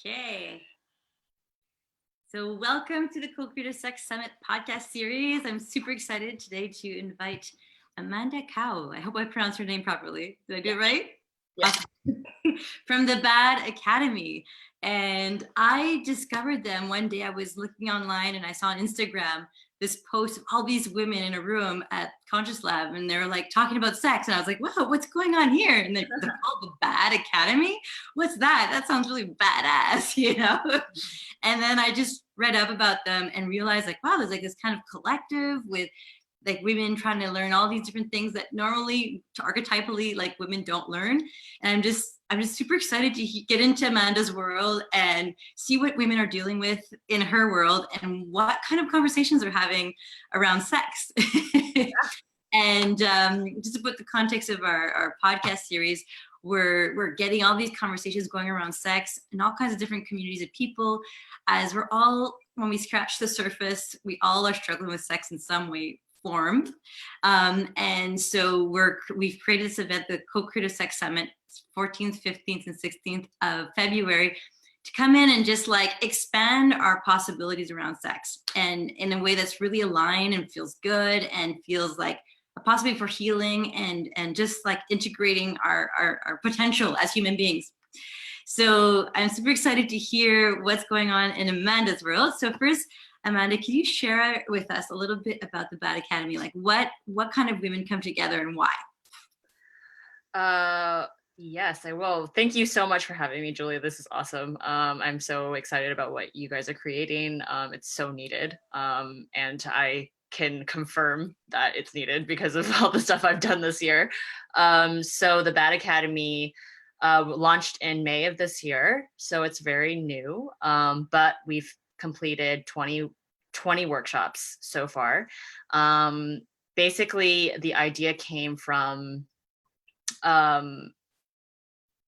Okay. So welcome to the CoCreativeSex Summit Podcast Series. I'm super excited today to invite Amanda Kao. I hope I pronounced her name properly. Did I do it right? Yeah. Awesome. From the Bad Academy. And I discovered them one day. I was looking online and I saw on Instagram this post of all these women in a room at ConsciousSlab, and they were like talking about sex. And I was like, wow, what's going on here? And they're called the Bad Academy. What's that? That sounds really badass, you know? And then I just read up about them and realized like, wow, there's like this kind of collective with like women trying to learn all these different things that normally archetypally like women don't learn. And I'm just super excited to get into Amanda's world and see what women are dealing with in her world and what kind of conversations they're having around sex. And just to put the context of our podcast series, we're getting all these conversations going around sex and all kinds of different communities of people, as we're all, when we scratch the surface, we all are struggling with sex in some way, form. And so we've created this event, the CoCreativeSex Summit, 14th, 15th, and 16th of February, to come in and just like expand our possibilities around sex, and in a way that's really aligned and feels good and feels like a possibility for healing and just like integrating our potential as human beings. So I'm super excited to hear what's going on in Amanda's world. So first, Amanda, can you share with us a little bit about the Bad Academy? Like what kind of women come together and why? Yes, I will. Thank you so much for having me, Julia. This is awesome. I'm so excited about what you guys are creating. It's so needed. And I can confirm that it's needed because of all the stuff I've done this year. So the Bad Academy launched in May of this year. So it's very new, but we've completed 20 workshops so far. Basically, the idea came from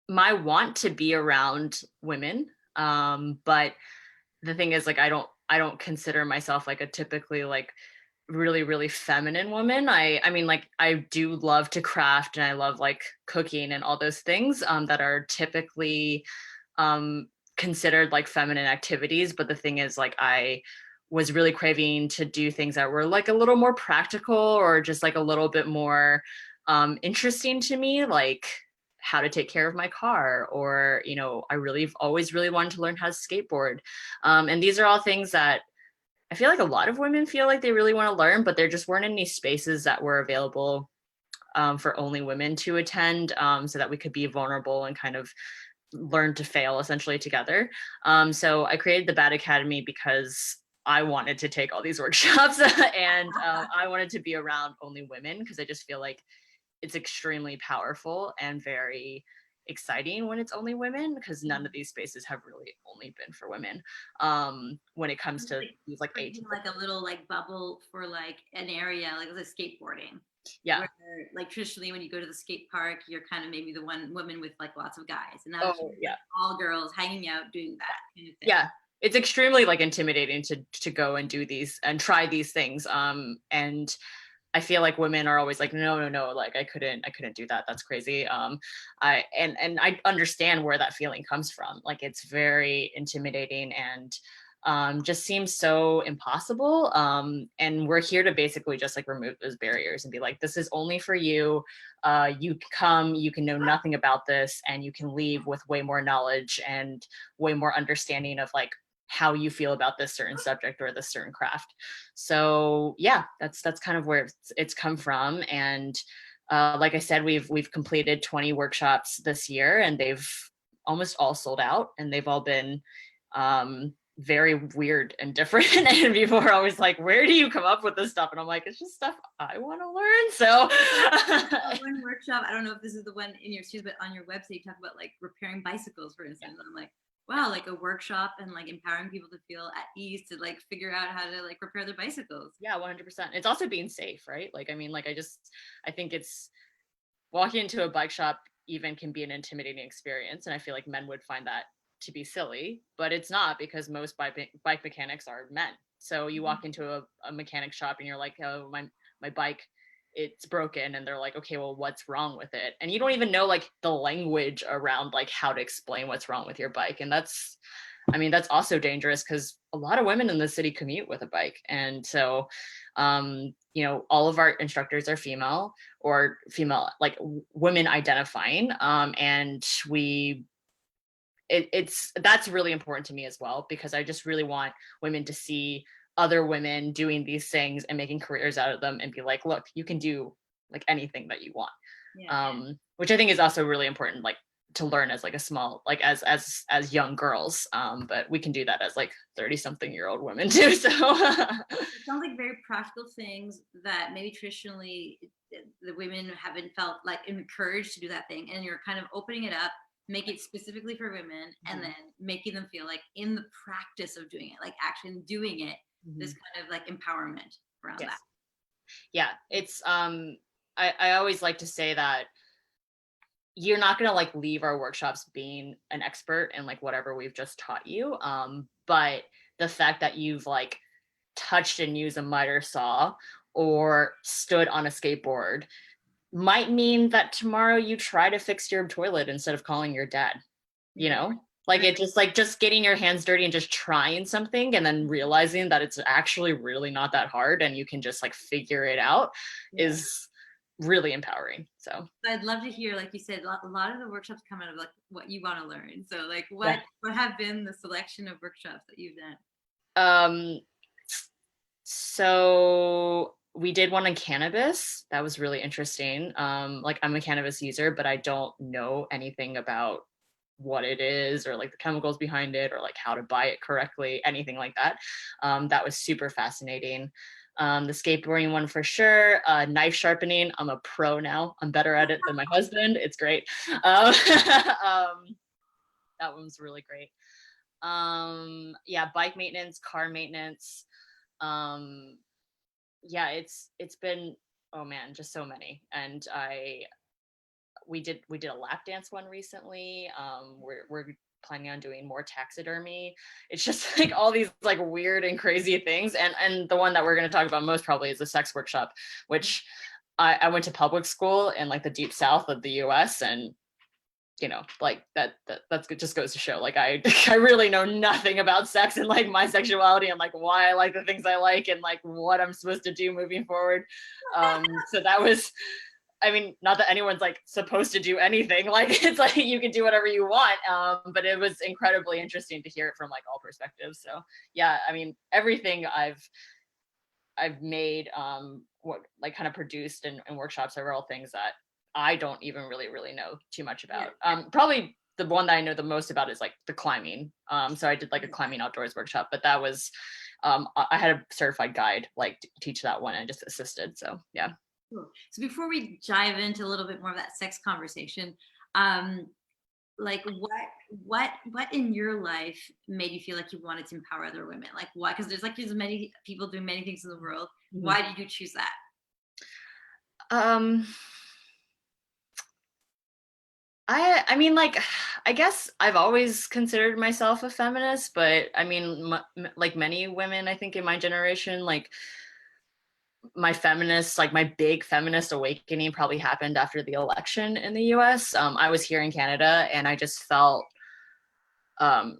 my want to be around women, but the thing is, like, I don't consider myself like a typically like really feminine woman. I mean, like, I do love to craft and I love like cooking and all those things that are typically considered like feminine activities, but the thing is, like, I was really craving to do things that were like a little more practical or just like a little bit more interesting to me, like how to take care of my car, or, you know, always really wanted to learn how to skateboard. And these are all things that I feel like a lot of women feel like they really want to learn, but there just weren't any spaces that were available for only women to attend, so that we could be vulnerable and kind of learn to fail essentially together. So I created the Bad Academy because I wanted to take all these workshops and I wanted to be around only women, because I just feel like it's extremely powerful and very exciting when it's only women, because none of these spaces have really only been for women. When it comes to these like age, like a little like bubble for like an area, like the skateboarding. Yeah. Where, like traditionally when you go to the skate park, you're kind of maybe the one woman with like lots of guys, and now like all girls hanging out doing that kind of thing. Yeah. It's extremely like intimidating to go and do these and try these things. And I feel like women are always like, no, like I couldn't do that. That's crazy. I understand where that feeling comes from. Like, it's very intimidating and just seems so impossible. And we're here to basically just like remove those barriers and be like, this is only for you. You come, you can know nothing about this, and you can leave with way more knowledge and way more understanding of like how you feel about this certain subject or this certain craft. So yeah, that's kind of where it's come from. And like I said, we've completed 20 workshops this year, and they've almost all sold out, and they've all been very weird and different. And people are always like, where do you come up with this stuff? And I'm like, it's just stuff I want to learn. So one workshop, I don't know if this is the one in your series, but on your website you talk about like repairing bicycles, for instance. And I'm like, wow, like a workshop and like empowering people to feel at ease to like figure out how to like repair their bicycles. Yeah, 100%. It's also being safe, right? Like, I mean, like, I think it's walking into a bike shop even can be an intimidating experience. And I feel like men would find that to be silly, but it's not, because most bike mechanics are men. So you walk into a mechanic shop and you're like, oh, my bike it's broken, and they're like, okay, well, what's wrong with it? And you don't even know like the language around like how to explain what's wrong with your bike. And that's also dangerous, because a lot of women in the city commute with a bike. And so all of our instructors are female, or female, like women identifying, and that's really important to me as well, because I just really want women to see other women doing these things and making careers out of them, and be like, look, you can do like anything that you want. Which I think is also really important, like to learn as like a small, like as young girls, but we can do that as like 30-something-year-old women too. So it sounds like very practical things that maybe traditionally the women haven't felt like encouraged to do that thing, and you're kind of opening it up, make it specifically for women, and then making them feel like in the practice of doing it, like actually doing it, this kind of like empowerment around that. Yeah, it's I always like to say that you're not going to like leave our workshops being an expert in like whatever we've just taught you, but the fact that you've like touched and used a miter saw or stood on a skateboard might mean that tomorrow you try to fix your toilet instead of calling your dad, like it just getting your hands dirty and just trying something, and then realizing that it's actually really not that hard and you can just like figure it out is really empowering. So I'd love to hear, like you said, a lot of the workshops come out of like what you want to learn. So like what have been the selection of workshops that you've done? So we did one on cannabis. That was really interesting. Like I'm a cannabis user, but I don't know anything about what it is, or like the chemicals behind it, or like how to buy it correctly, anything like that. That was super fascinating. The skateboarding one for sure. Knife sharpening, I'm a pro now. I'm better at it than my husband. It's great. That one was really great. Bike maintenance, car maintenance. It's been, oh man, just so many. And we did a lap dance one recently. We're planning on doing more taxidermy. It's just like all these like weird and crazy things. And the one that we're going to talk about most probably is the sex workshop, which I went to public school in like the deep south of the US, and like that's just goes to show like I really know nothing about sex and like my sexuality and like why I like the things I like and like what I'm supposed to do moving forward. So that was, I mean, not that anyone's like supposed to do anything, like it's like you can do whatever you want, but it was incredibly interesting to hear it from like all perspectives. So yeah, I mean, everything I've made, what like kind of produced and workshops are all things that I don't even really know too much about. Probably the one that I know the most about is like the climbing. So I did like a climbing outdoors workshop, but that was, I had a certified guide like to teach that one and just assisted. So yeah. Cool. So before we dive into a little bit more of that sex conversation, like what in your life made you feel like you wanted to empower other women? Like why? Because there's many people doing many things in the world. Why did you choose that? I mean, like, I guess I've always considered myself a feminist, but I mean, like many women, I think in my generation, like my big feminist awakening probably happened after the election in the US. I was here in Canada and I just felt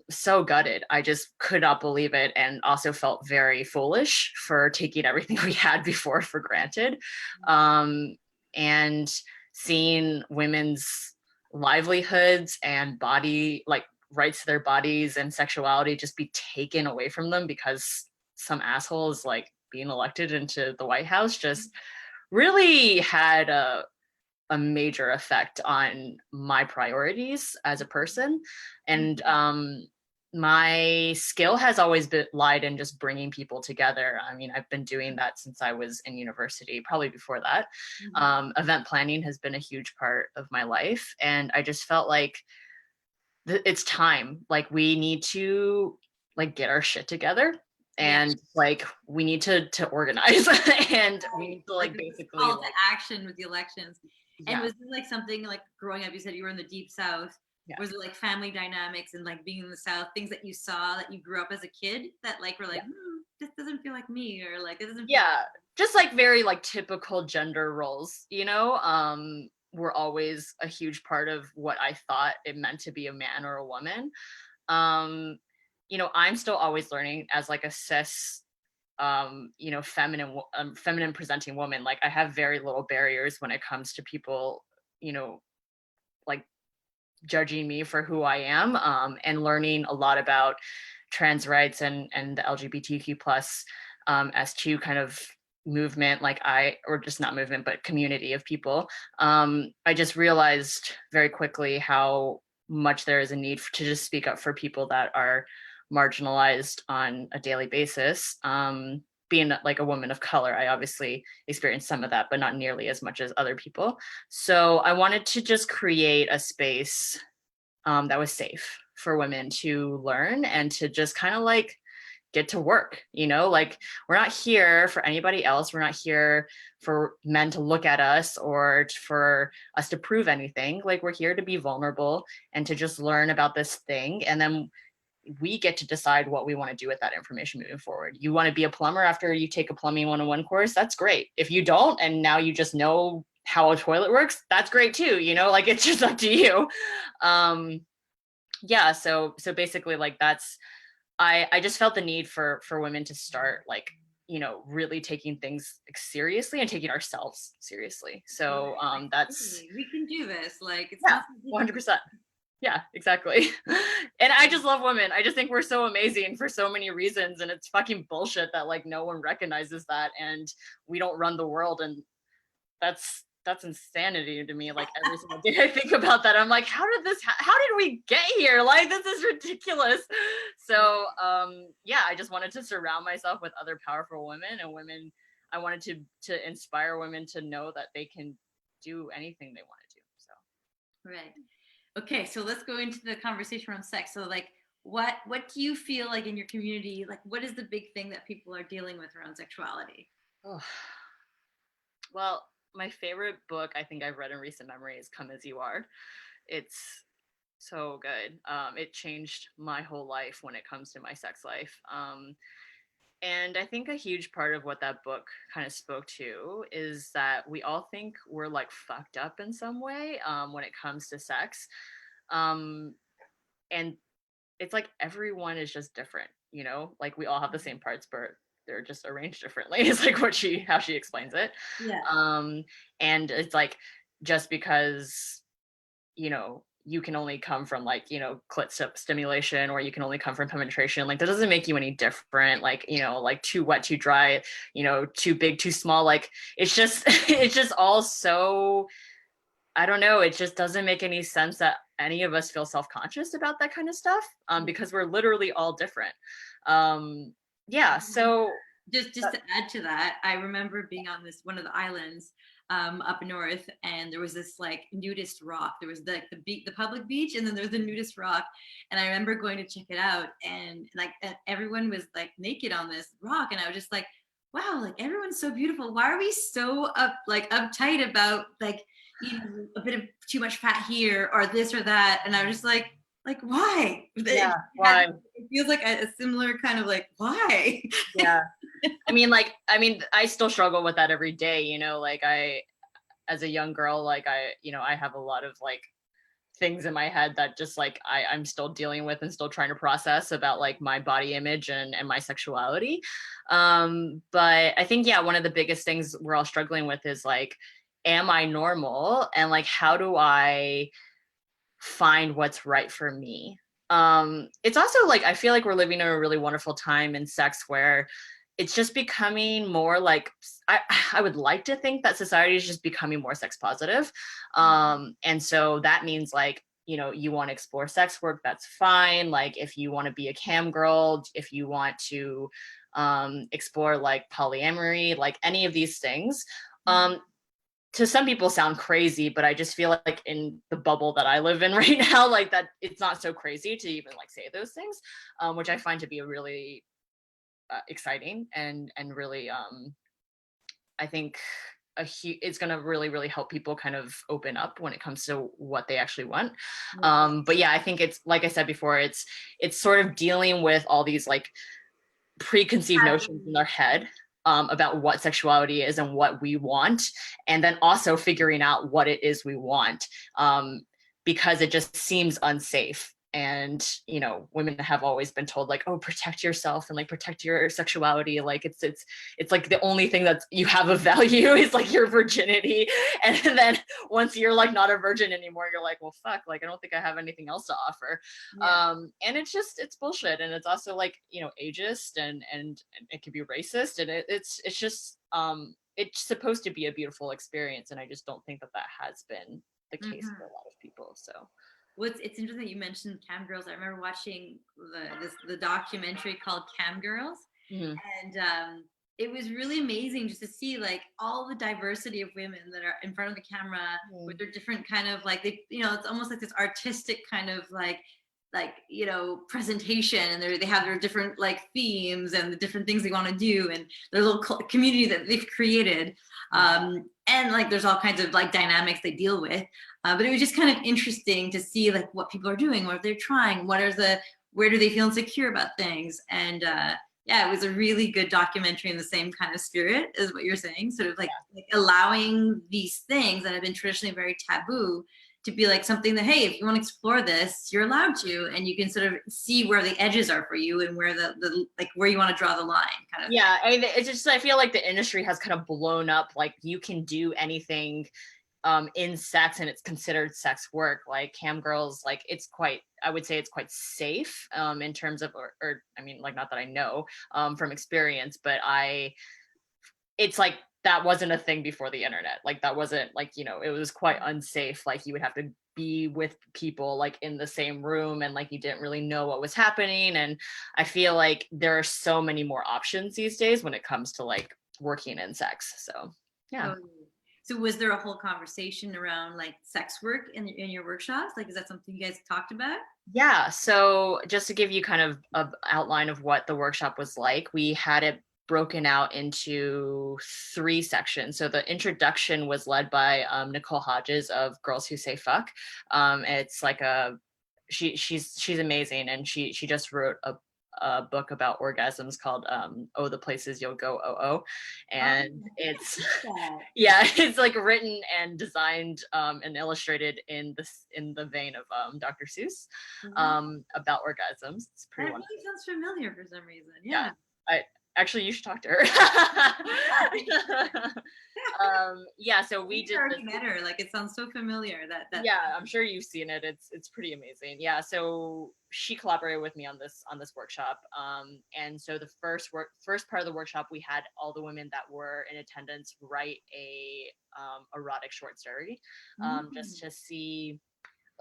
so gutted. I just could not believe it, and also felt very foolish for taking everything we had before for granted. And seeing women's livelihoods and body, like rights to their bodies and sexuality just be taken away from them because some asshole is like being elected into the White House just really had a major effect on my priorities as a person. And my skill has always lied in just bringing people together. I mean, I've been doing that since I was in university, probably before that. Event planning has been a huge part of my life. And I just felt like it's time. Like we need to like get our shit together. And like we need to organize and we need to like basically call to action with the elections. And was it like something like growing up, you said you were in the deep south, was it like family dynamics and like being in the south, things that you saw that you grew up as a kid that like were like this doesn't feel like me, or like it doesn't feel Yeah, just like very like typical gender roles, were always a huge part of what I thought it meant to be a man or a woman. um I'm still always learning as like a cis feminine presenting woman. Like I have very little barriers when it comes to people, like judging me for who I am, and learning a lot about trans rights and the LGBTQ plus S2 kind of movement, or just not movement, but community of people. I just realized very quickly how much there is a need to just speak up for people that are marginalized on a daily basis. Being like a woman of color, I obviously experienced some of that, but not nearly as much as other people. So I wanted to just create a space that was safe for women to learn and to just kind of like get to work. Like we're not here for anybody else. We're not here for men to look at us or for us to prove anything. Like we're here to be vulnerable and to just learn about this thing. And then we get to decide what we want to do with that information moving forward. You want to be a plumber after you take a plumbing 101 course? That's great. If you don't, and now you just know how a toilet works, that's great too. Like it's just up to you. Yeah. So basically like I just felt the need for women to start like, really taking things seriously and taking ourselves seriously. So that's, we can do this. Like it's yeah, not 100%. Yeah, exactly. And I just love women. I just think we're so amazing for so many reasons. And it's fucking bullshit that like no one recognizes that and we don't run the world. And that's insanity to me. Like every single day I think about that, I'm like, how did we get here? Like this is ridiculous. So yeah, I just wanted to surround myself with other powerful women and women. I wanted to inspire women to know that they can do anything they want to do. So right. Okay, so let's go into the conversation around sex. So like what do you feel like in your community, like what is the big thing that people are dealing with around sexuality? oh. Well, my favorite book I think I've read in recent memory is Come As You Are. It's so good. It changed my whole life when it comes to my sex life. And I think a huge part of what that book kind of spoke to is that we all think we're like fucked up in some way when it comes to sex. And it's like everyone is just different, like we all have the same parts, but they're just arranged differently. It's like how she explains it. Yeah. And it's like just because you can only come from like clit stimulation, or you can only come from penetration, like that doesn't make you any different. Like like too wet, too dry, too big, too small, like it's just it's just all so, I don't know, it just doesn't make any sense that any of us feel self-conscious about that kind of stuff, because we're literally all different. Yeah, so just to add to that, I remember being on one of the islands up north, and there was this like nudist rock. There was the public beach, and then there's the nudist rock. And I remember going to check it out, and like everyone was like naked on this rock, and I was just like, wow, like everyone's so beautiful. Why are we so uptight about like a bit of too much fat here or this or that? And I was just like why? Yeah, why? It feels like a similar kind of like why? Yeah. I mean, I still struggle with that every day, like as a young girl, like I have a lot of like things in my head that just like I'm still dealing with and still trying to process about like my body image and my sexuality. But I think, yeah, one of the biggest things we're all struggling with is like, am I normal? And like, how do I find what's right for me? It's also like, I feel like we're living in a really wonderful time in sex where it's just becoming more like, I would like to think that society is just becoming more sex positive. And so that means like, you want to explore sex work, that's fine. Like if you want to be a cam girl, if you want to explore like polyamory, like any of these things, to some people sound crazy, but I just feel like in the bubble that I live in right now, like that it's not so crazy to even like say those things, which I find to be a really exciting and really I think it's going to really, really help people kind of open up when it comes to what they actually want. But yeah, I think it's, like I said before, it's sort of dealing with all these like preconceived notions in their head about what sexuality is and what we want, and then also figuring out what it is we want, because it just seems unsafe. And you know, women have always been told like, oh, protect yourself and like protect your sexuality, like it's like the only thing that you have of value is like your virginity. And then once you're like not a virgin anymore, you're like, well, fuck, like I don't think I have anything else to offer. And it's bullshit. And it's also like, you know, ageist, and it can be racist, and it's just it's supposed to be a beautiful experience, and I just don't think that has been the case for a lot of people. So it's interesting that you mentioned cam girls. I remember watching the documentary called Cam Girls, and it was really amazing just to see like all the diversity of women that are in front of the camera with their different kind of like, they, you know, it's almost like this artistic kind of like you know, presentation, and they have their different like themes and the different things they want to do, and their little community that they've created, and like there's all kinds of like dynamics they deal with, but it was just kind of interesting to see like what people are doing, what they're trying, where do they feel insecure about things. And yeah, it was a really good documentary in the same kind of spirit as what you're saying, sort of like allowing these things that have been traditionally very taboo to be like something that, hey, if you want to explore this, you're allowed to, and you can sort of see where the edges are for you and where the like where you want to draw the line, kind of. Yeah, I mean, it's just, I feel like the industry has kind of blown up, like you can do anything in sex and it's considered sex work. Like cam girls, like I would say it's quite safe in terms of, or I mean, like, not that I know from experience, but it's like that wasn't a thing before the internet. Like that wasn't like, you know, it was quite unsafe. Like you would have to be with people like in the same room, and like you didn't really know what was happening. And I feel like there are so many more options these days when it comes to like working in sex. So yeah. So was there a whole conversation around like sex work in your workshops? Like, is that something you guys talked about? Yeah. So just to give you kind of an outline of what the workshop was like, we had it broken out into 3 sections. So the introduction was led by Nicole Hodges of Girls Who Say Fuck. It's like she's amazing, and she just wrote a book about orgasms called Oh, the Places You'll Go, and it's yeah, it's like written and designed and illustrated in the vein of Dr. Seuss about orgasms. It's pretty that really sounds familiar for some reason. Yeah. Actually, you should talk to her. Yeah, so we did already met her. Like, it sounds so familiar. That yeah, I'm sure you've seen it. It's pretty amazing. Yeah, so she collaborated with me on this workshop. And so the first part of the workshop, we had all the women that were in attendance write a erotic short story, just to see,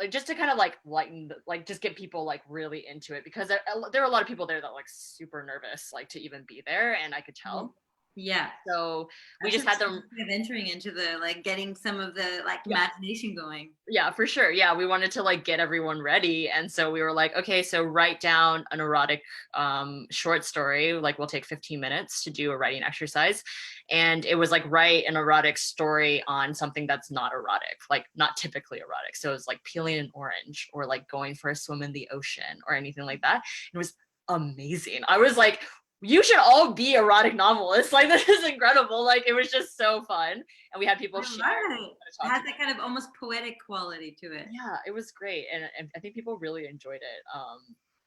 like, just to kind of like lighten just get people like really into it, because there are a lot of people there that like super nervous like to even be there, and I could tell. Yeah. So we just had them kind of entering into the like getting some of the like imagination going. Yeah, for sure. Yeah, we wanted to like get everyone ready, and so we were like, okay, so write down an erotic short story. Like we'll take 15 minutes to do a writing exercise, and it was like write an erotic story on something that's not erotic, like not typically erotic. So it was like peeling an orange, or like going for a swim in the ocean, or anything like that. It was amazing. I was like, you should all be erotic novelists. Like, this is incredible. Like, it was just so fun. And we had people share. It has that kind of almost poetic quality to it. Yeah, it was great. And I think people really enjoyed it.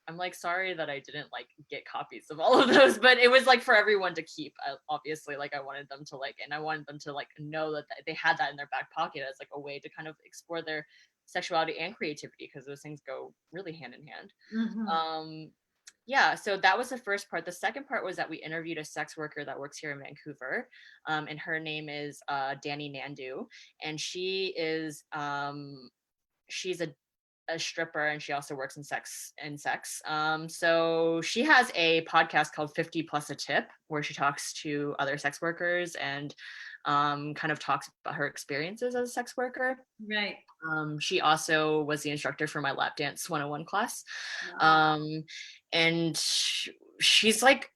I'm like, sorry that I didn't like get copies of all of those, but it was like for everyone to keep. Obviously, like I wanted them to like, and I wanted them to like know that they had that in their back pocket as like a way to kind of explore their sexuality and creativity, because those things go really hand in hand. Yeah, so that was the first part. The second part was that we interviewed a sex worker that works here in Vancouver, and her name is Danny Nandu, and she's a stripper, and she also works in sex. So she has a podcast called 50 Plus a Tip, where she talks to other sex workers and kind of talks about her experiences as a sex worker. Right. She also was the instructor for my lap dance 101 class. Wow. And she's like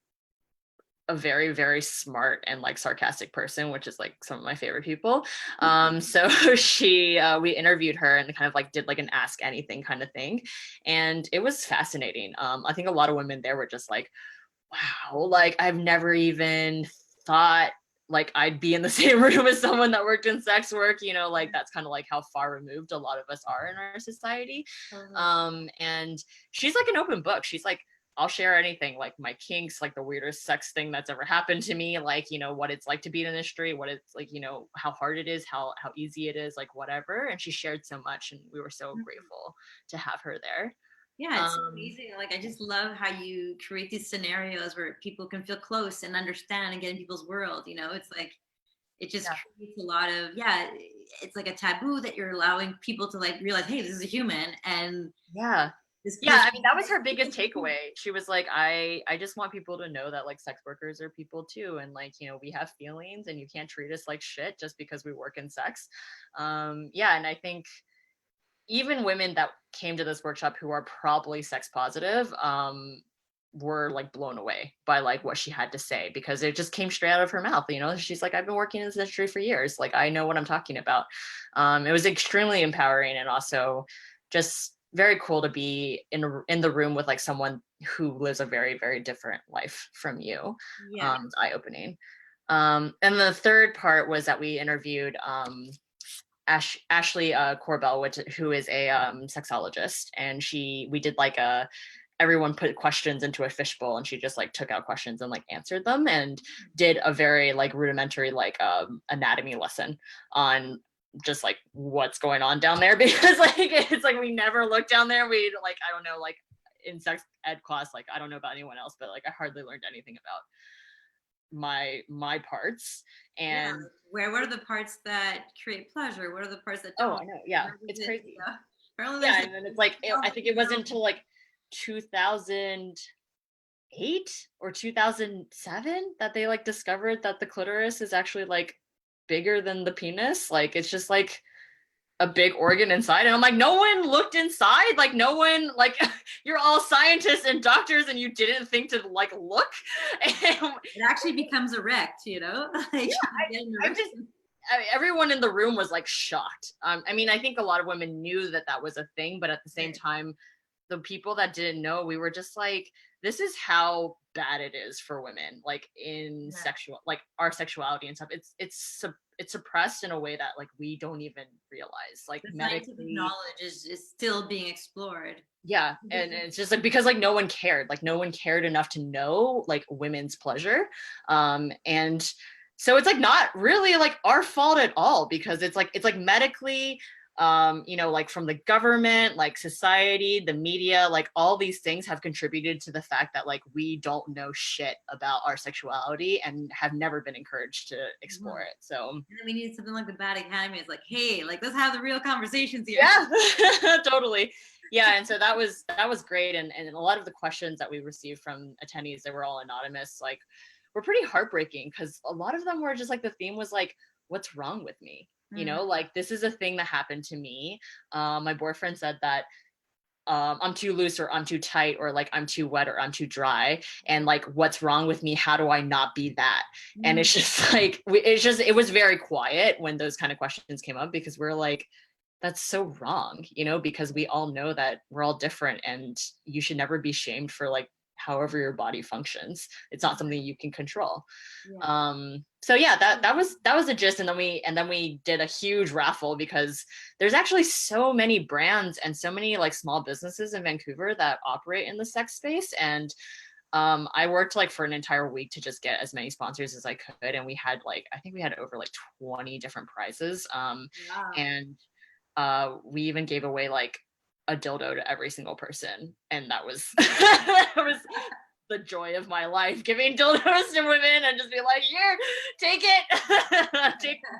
a very, very smart and like sarcastic person, which is like some of my favorite people. So we interviewed her and kind of like did like an ask anything kind of thing. And it was fascinating. I think a lot of women there were just like, wow, like I've never even thought like I'd be in the same room as someone that worked in sex work, you know, like that's kind of like how far removed a lot of us are in our society. And she's like an open book. She's like, I'll share anything, like my kinks, like the weirdest sex thing that's ever happened to me, like, you know, what it's like to be in industry, what it's like, you know, how hard it is, how easy it is, like whatever. And she shared so much, and we were so grateful to have her there. Yeah, it's amazing. Like, I just love how you create these scenarios where people can feel close and understand and get in people's world. You know, it's like, it just creates a lot of, it's like a taboo that you're allowing people to like realize, hey, this is a human. And this person, I mean, that was her biggest takeaway. She was like, I just want people to know that like sex workers are people too, and like, you know, we have feelings, and you can't treat us like shit just because we work in sex. And I think even women that came to this workshop who are probably sex positive were like blown away by like what she had to say, because it just came straight out of her mouth. You know, she's like, I've been working in this industry for years, like I know what I'm talking about. It was extremely empowering, and also just very cool to be in the room with like someone who lives a very, very different life from you. It's eye-opening. And the third part was that we interviewed Ashley Corbell, who is a sexologist, and we did like everyone put questions into a fishbowl, and she just like took out questions and like answered them, and did a very like rudimentary like anatomy lesson on just like what's going on down there, because like it's like we never looked down there. We like, I don't know, like in sex ed class, like I don't know about anyone else, but like I hardly learned anything about my parts. And what are the parts that create pleasure? What are the parts that don't? don't? I know, it's crazy. And then it's like I think it wasn't until like 2008 or 2007 that they like discovered that the clitoris is actually like bigger than the penis. Like it's just like a big organ inside, and I'm like, no one looked inside, like no one, like you're all scientists and doctors and you didn't think to like look. And it actually becomes erect, you know. Like, everyone in the room was like shocked. I mean, I think a lot of women knew that was a thing, but at the same time, the people that didn't know, we were just like, this is how bad it is for women, like in like our sexuality and stuff. It's suppressed in a way that like we don't even realize. Like the scientific knowledge is still being explored. And it's just like, because like no one cared enough to know like women's pleasure. And so it's like not really like our fault at all, because it's like medically, you know, like from the government, like society, the media, like all these things have contributed to the fact that like we don't know shit about our sexuality and have never been encouraged to explore it. So and then we need something like the Bad Academy. It's like, hey, like let's have the real conversations here. Totally. And so that was great. And a lot of the questions that we received from attendees, they were all anonymous, like were pretty heartbreaking, because a lot of them were just like, the theme was like, what's wrong with me? You know, like this is a thing that happened to me. My boyfriend said that I'm too loose, or I'm too tight, or like I'm too wet, or I'm too dry, and like what's wrong with me? How do I not be that? And it's just like it was very quiet when those kind of questions came up, because we're like, that's so wrong, you know, because we all know that we're all different, and you should never be shamed for like however your body functions. It's not something you can control. So that was the gist. And then we did a huge raffle, because there's actually so many brands and so many like small businesses in Vancouver that operate in the sex space. And I worked like for an entire week to just get as many sponsors as I could, and we had like, I think we had over like 20 different prizes. And we even gave away like a dildo to every single person, and that was that was the joy of my life, giving dildos to women and just be like, here, take it.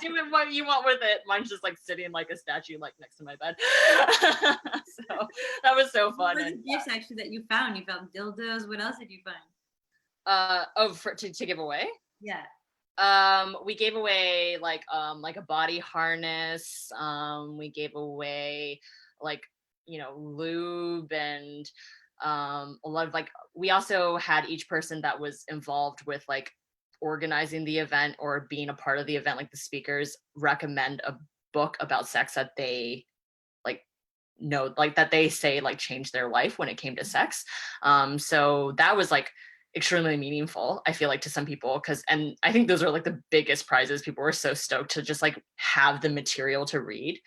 Do it what you want with it. Mine's just like sitting like a statue like next to my bed. So that was so fun. What were the gifts actually that you found dildos? What else did you find? To give away? We gave away like a body harness. We gave away like, you know, lube, and a lot of like, we also had each person that was involved with like organizing the event or being a part of the event, like the speakers, recommend a book about sex that they like know, like that they say like changed their life when it came to sex. So that was like extremely meaningful, I feel like, to some people, and I think those are like the biggest prizes. People were so stoked to just like have the material to read,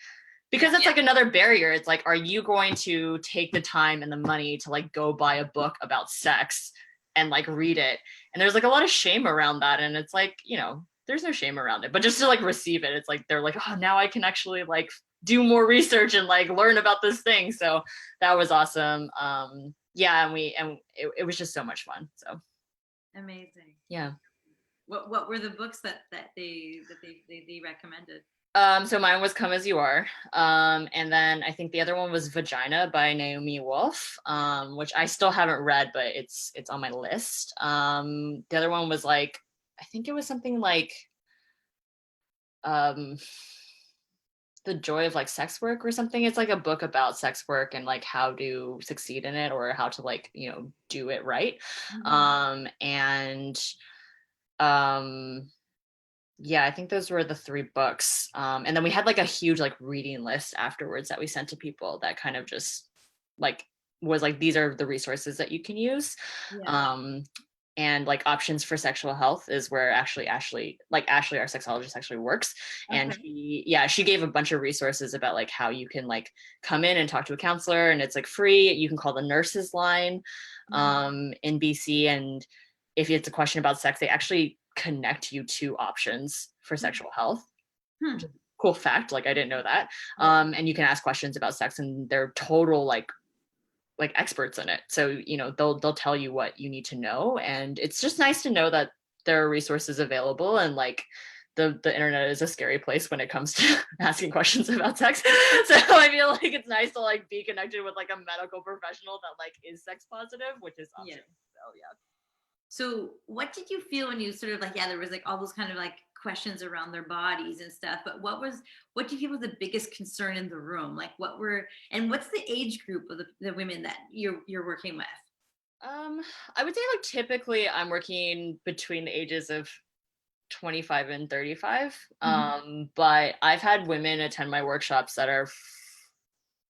because that's like another barrier. It's like, are you going to take the time and the money to like go buy a book about sex and like read it? And there's like a lot of shame around that, and it's like, there's no shame around it, but just to like receive it, it's like they're like, oh, now I can actually like do more research and like learn about this thing. So that was awesome. Yeah, and it was just so much fun. So amazing. yeah. What were the books that they recommended? So mine was Come As You Are. And then I think the other one was Vagina by Naomi Wolf, which I still haven't read, but it's on my list. The other one was like, I think it was something like The Joy of like Sex Work or something. It's like a book about sex work and like how to succeed in it, or how to like, do it right. And yeah, I think those were the 3 books. And then we had like a huge like reading list afterwards that we sent to people that kind of just like was like, these are the resources that you can use. And like Options for Sexual Health is where Ashley, our sexologist, actually works. And she gave a bunch of resources about like how you can like come in and talk to a counselor, and it's like free. You can call the nurses line in BC, and if it's a question about sex, they actually connect you to Options for Sexual Health. Cool fact, like I didn't know that. And you can ask questions about sex, and they're total like experts in it. So they'll tell you what you need to know, and it's just nice to know that there are resources available. And like the internet is a scary place when it comes to asking questions about sex. So I feel like it's nice to like be connected with like a medical professional that like is sex positive, which is awesome. So yeah. So what did you feel when you sort of like, there was like all those kind of like questions around their bodies and stuff, but what do you feel was the biggest concern in the room? Like what's the age group of the women that you're working with? I would say like typically I'm working between the ages of 25 and 35. But I've had women attend my workshops that are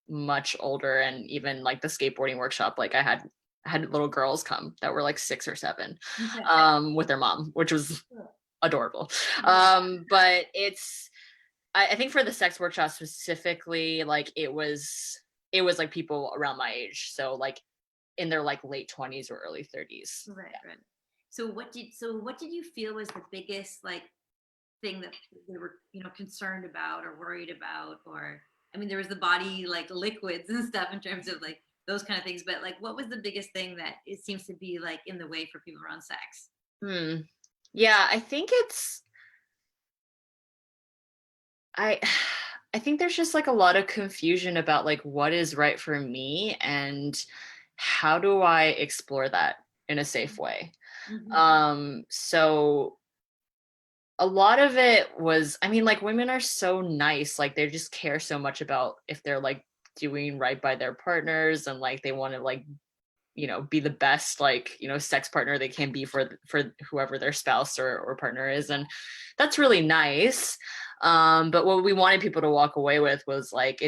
much older, and even like the skateboarding workshop, like I had little girls come that were like 6 or 7 with their mom, which was adorable. But I think for the sex workshop specifically, like it was like people around my age, so like in their like late 20s or early 30s. Right. So what did you feel was the biggest like thing that they were concerned about or worried about? Or I mean, there was the body like liquids and stuff in terms of like those kind of things, but like what was the biggest thing that it seems to be like in the way for people around sex? Yeah, I think I think there's just like a lot of confusion about like what is right for me and how do I explore that in a safe way. So a lot of it was, I mean, like women are so nice, like they just care so much about if they're like doing right by their partners, and like they want to like be the best like sex partner they can be for whoever their spouse or partner is, and that's really nice. But what we wanted people to walk away with was like,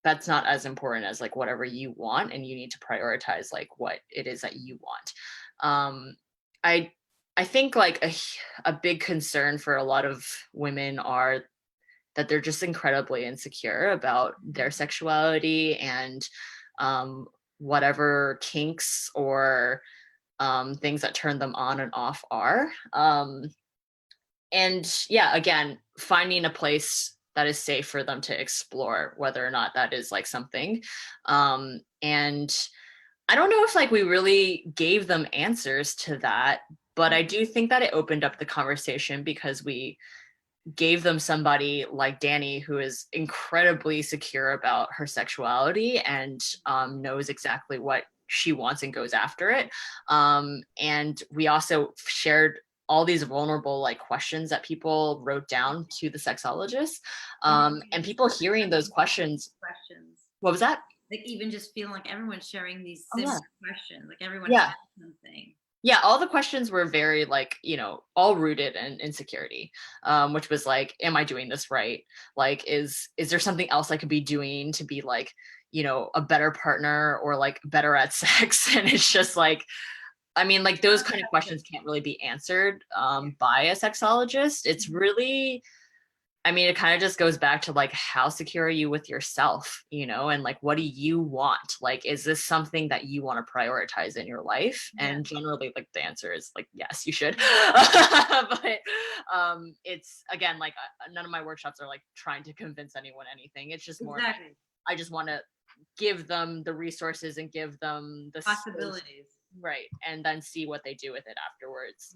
that's not as important as like whatever you want, and you need to prioritize like what it is that you want. I think like a big concern for a lot of women are that they're just incredibly insecure about their sexuality and whatever kinks or things that turn them on and off are. And yeah, again, finding a place that is safe for them to explore whether or not that is like something. And I don't know if like we really gave them answers to that, but I do think that it opened up the conversation because we gave them somebody like Danny, who is incredibly secure about her sexuality and knows exactly what she wants and goes after it. And we also shared all these vulnerable like questions that people wrote down to the sexologist, and people hearing those questions. What was that? Like even just feeling like everyone's sharing these similar questions, like everyone has something. Yeah, all the questions were very like, all rooted in insecurity, which was like, am I doing this right? Like, is there something else I could be doing to be like, a better partner or like better at sex? And it's just like, I mean, like those kind of questions can't really be answered by a sexologist. It's really, I mean, it kind of just goes back to like, how secure are you with yourself, you know, and like, what do you want? Like, is this something that you want to prioritize in your life? Yeah. And generally, like, the answer is like, yes, you should. But it's, again, like, none of my workshops are like trying to convince anyone anything. It's just more like, I just want to give them the resources and give them the possibilities. Right. And then see what they do with it afterwards.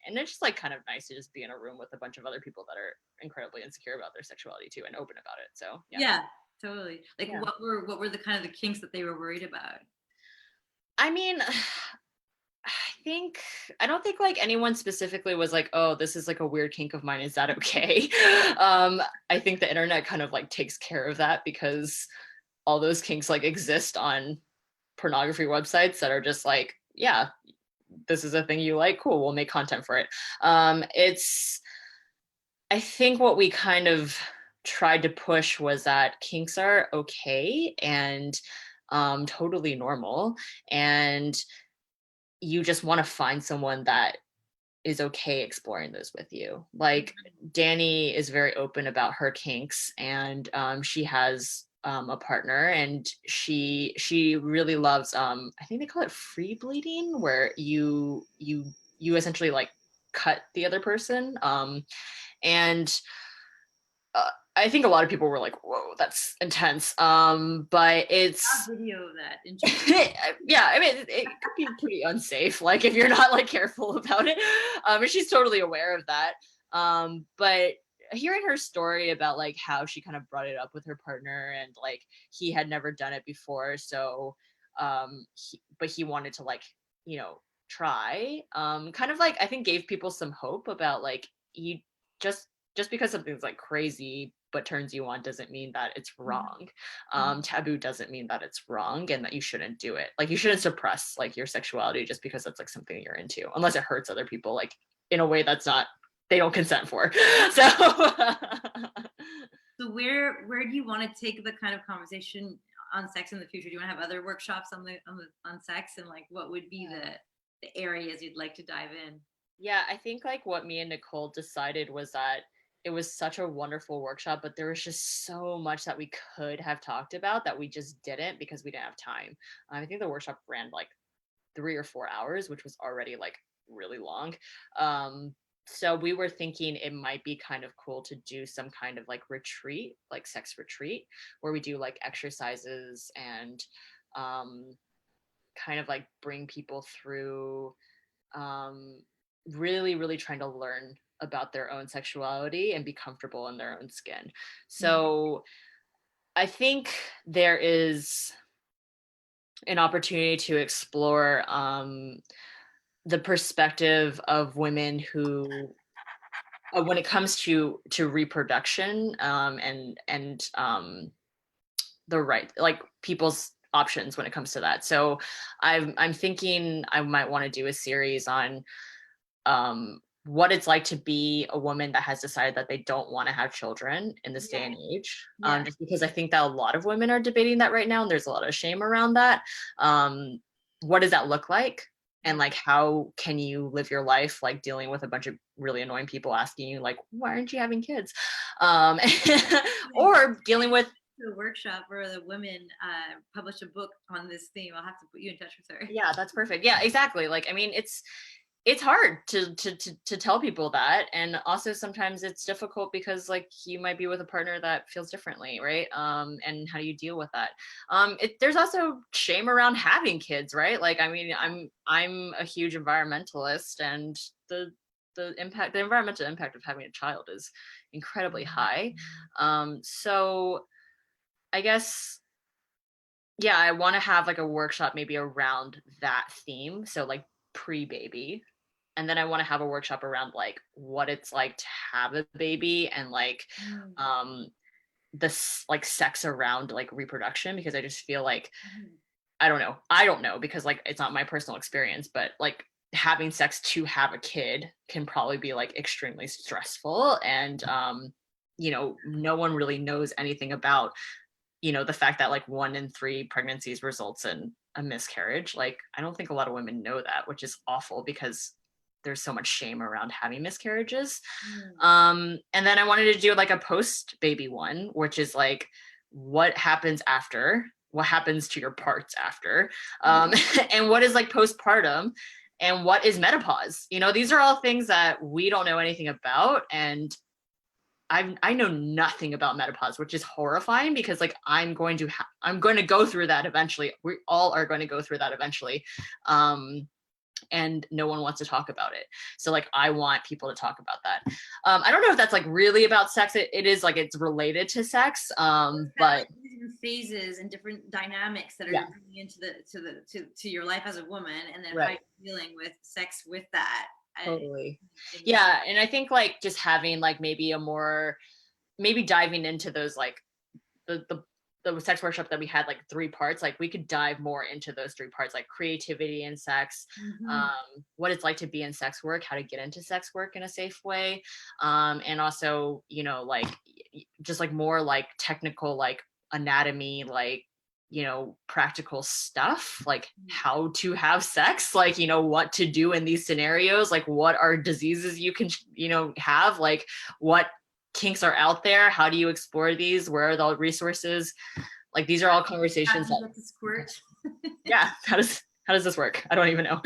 And it's just like kind of nice to just be in a room with a bunch of other people that are incredibly insecure about their sexuality too and open about it. So yeah, totally. Like what were the kind of the kinks that they were worried about? I mean, I don't think like anyone specifically was like, oh, this is like a weird kink of mine, is that okay? I think the internet kind of like takes care of that, because all those kinks like exist on pornography websites that are just like, yeah, this is a thing you like, cool, we'll make content for it. I think what we kind of tried to push was that kinks are okay and totally normal, and you just want to find someone that is okay exploring those with you. Like Danny is very open about her kinks, and she has a partner, and she really loves I think they call it free bleeding, where you essentially like cut the other person, and I think a lot of people were like, whoa, that's intense. But it's video of that. yeah, I mean, it could be pretty unsafe, like if you're not like careful about it. And she's totally aware of that. But hearing her story about like how she kind of brought it up with her partner, and like he had never done it before, so but he wanted to like, you know, try, kind of like I think gave people some hope about like, you just because something's like crazy but turns you on doesn't mean that it's wrong. Taboo doesn't mean that it's wrong and that you shouldn't do it. Like you shouldn't suppress like your sexuality just because that's like something you're into, unless it hurts other people like in a way that's not, they don't consent for. So so where do you want to take the kind of conversation on sex in the future? Do you want to have other workshops on sex, and like what would be the areas you'd like to dive in? Yeah, I think like what me and Nicole decided was that it was such a wonderful workshop, but there was just so much that we could have talked about that we just didn't because we didn't have time. I think the workshop ran like 3 or 4 hours, which was already like really long. So we were thinking it might be kind of cool to do some kind of like retreat, like sex retreat, where we do like exercises and kind of like bring people through really trying to learn about their own sexuality and be comfortable in their own skin. So I think there is an opportunity to explore the perspective of women who, when it comes to reproduction, and the right, like people's options when it comes to that. So I'm thinking I might want to do a series on what it's like to be a woman that has decided that they don't want to have children in this day and age. Just because I think that a lot of women are debating that right now, and there's a lot of shame around that. What does that look like? And like, how can you live your life like dealing with a bunch of really annoying people asking you like, why aren't you having kids? Or dealing with the workshop where the women published a book on this theme. I'll have to put you in touch with her. Yeah, that's perfect. Yeah, exactly. Like, I mean, it's hard to tell people that, and also sometimes it's difficult because like you might be with a partner that feels differently, right? And how do you deal with that? There's also shame around having kids, right? Like, I mean, I'm a huge environmentalist, and the environmental impact of having a child is incredibly high. So I guess, yeah, I want to have like a workshop maybe around that theme, so like pre-baby. And then I want to have a workshop around like what it's like to have a baby, and like this like sex around like reproduction, because I just feel like I don't know because like it's not my personal experience, but like having sex to have a kid can probably be like extremely stressful, and you know, no one really knows anything about, you know, the fact that like 1 in 3 pregnancies results in a miscarriage. Like, I don't think a lot of women know that, which is awful because there's so much shame around having miscarriages. And then I wanted to do like a post baby one, which is like what happens after, what happens to your parts after, and what is like postpartum, and what is menopause. You know, these are all things that we don't know anything about, and I know nothing about menopause, which is horrifying because like I'm going to go through that eventually. We all are going to go through that eventually. And no one wants to talk about it. So like, I want people to talk about that. I don't know if that's like really about sex. It is like, it's related to sex. But like different phases and different dynamics that are bringing into your life as a woman, and then how you're dealing with sex with that. Totally. Yeah. And I think like just having like maybe diving into those, like the sex workshop that we had, like 3 parts, like we could dive more into those 3 parts, like creativity and sex, what it's like to be in sex work, how to get into sex work in a safe way. And also, you know, like just like more like technical, like anatomy, like, you know, practical stuff, like how to have sex, like, you know, what to do in these scenarios, like what are diseases you can, you know, have, like what kinks are out there, how do you explore these, where are the resources, like these are all conversations that squirt. Yeah, how does this work? I don't even know.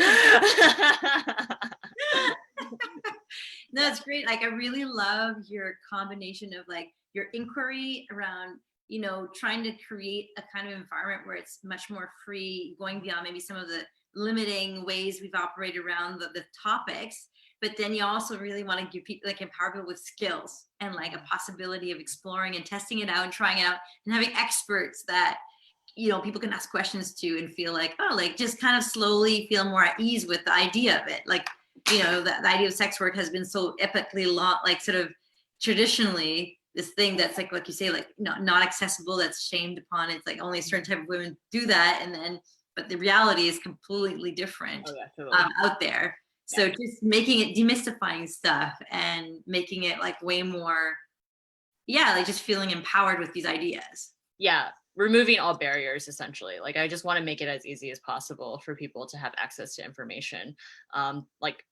No, it's great. Like, I really love your combination of like your inquiry around, you know, trying to create a kind of environment where it's much more free, going beyond maybe some of the limiting ways we've operated around the topics. But then you also really want to give people, like, empower people with skills and like a possibility of exploring and testing it out and trying it out, and having experts that, you know, people can ask questions to and feel like, oh, like just kind of slowly feel more at ease with the idea of it. Like, you know, the idea of sex work has been so epically long, like sort of traditionally this thing that's like you say, like not accessible, that's shamed upon. It's like only a certain type of women do that. And then, but the reality is completely different out there. So just making it, demystifying stuff and making it like way more, like just feeling empowered with these ideas. Yeah, removing all barriers, essentially. Like, I just want to make it as easy as possible for people to have access to information, like